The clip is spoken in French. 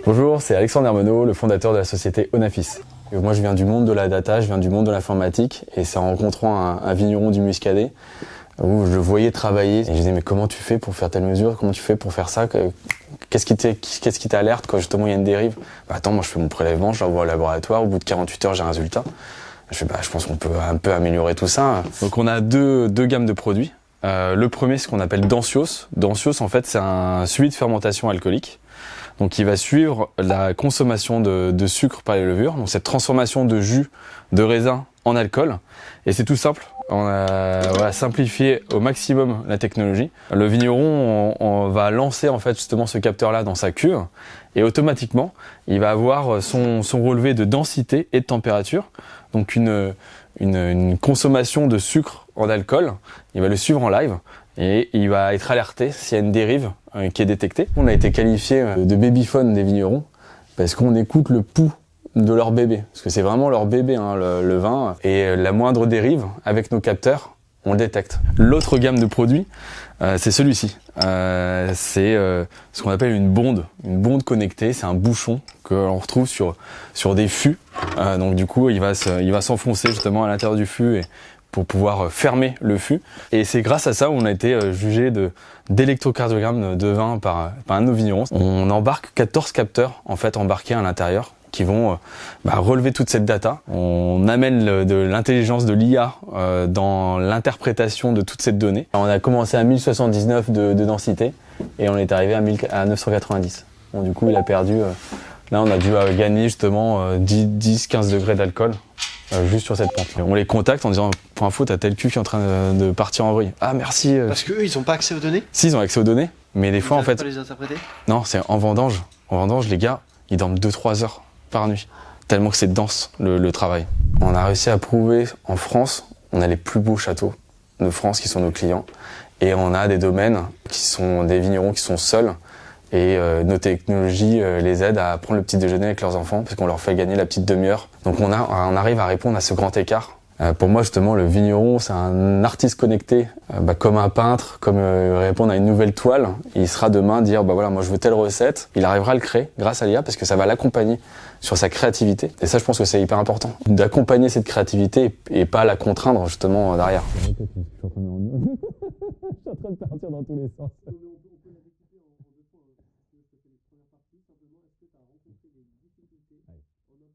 Bonjour, c'est Alexandre Hermenot, le fondateur de la société Onafis. Moi, je viens du monde de la data, je viens du monde de l'informatique, et c'est en rencontrant un vigneron du Muscadet où je le voyais travailler. Et je disais, mais comment tu fais pour faire telle mesure? Comment tu fais pour faire ça? Qu'est-ce qui t'alerte quand justement il y a une dérive? Attends, moi je fais mon prélèvement, je l'envoie au laboratoire, au bout de 48 heures j'ai un résultat. Je pense qu'on peut un peu améliorer tout ça. Donc on a deux gammes de produits. Le premier, c'est ce qu'on appelle Densios. Densios, en fait, c'est un suivi de fermentation alcoolique. Donc il va suivre la consommation de sucre par les levures, donc cette transformation de jus de raisin en alcool. Et c'est tout simple, on a simplifié au maximum la technologie. Le vigneron on va lancer en fait justement ce capteur-là dans sa cuve et automatiquement il va avoir son relevé de densité et de température. Donc une consommation de sucre en alcool, il va le suivre en live et il va être alerté s'il y a une dérive qui est détectée. On a été qualifié de babyphone des vignerons parce qu'on écoute le pouls de leur bébé, parce que c'est vraiment leur bébé hein, le vin, et la moindre dérive avec nos capteurs, on le détecte. L'autre gamme de produits, c'est celui-ci. C'est ce qu'on appelle une bonde connectée. C'est un bouchon que l'on retrouve sur des fûts. Donc du coup, il va s'enfoncer justement à l'intérieur du fût et pour pouvoir fermer le fût. Et c'est grâce à ça qu'on a été jugé d'électrocardiogramme de vin par un de nos vignerons. On embarque 14 capteurs en fait embarqués à l'intérieur qui vont relever toute cette data. On amène de l'intelligence de l'IA dans l'interprétation de toute cette donnée. On a commencé à 1079 de densité et on est arrivé à 990. Bon, du coup, il a perdu. Là, on a dû gagner justement 10-15 degrés d'alcool juste sur cette pente. On les contacte en disant pour info, t'as tel cul qui est en train de partir en vrille. Ah merci. Parce qu'eux, ils n'ont pas accès aux données? Si, ils ont accès aux données, mais des fois en fait. Pas les interpréter? Non, c'est en vendange. En vendange, les gars, ils dorment 2-3 heures par nuit, tellement que c'est dense le travail. On a réussi à prouver en France, on a les plus beaux châteaux de France qui sont nos clients, et on a des domaines qui sont des vignerons qui sont seuls, et nos technologies les aident à prendre le petit déjeuner avec leurs enfants, parce qu'on leur fait gagner la petite demi-heure. Donc on arrive à répondre à ce grand écart. Pour moi justement le vigneron c'est un artiste connecté, comme un peintre, comme répondre à une nouvelle toile. Il sera demain dire voilà moi je veux telle recette, il arrivera à le créer grâce à l'IA parce que ça va l'accompagner sur sa créativité. Et ça je pense que c'est hyper important, d'accompagner cette créativité et pas la contraindre justement derrière. Je suis en train de partir dans tous les sens.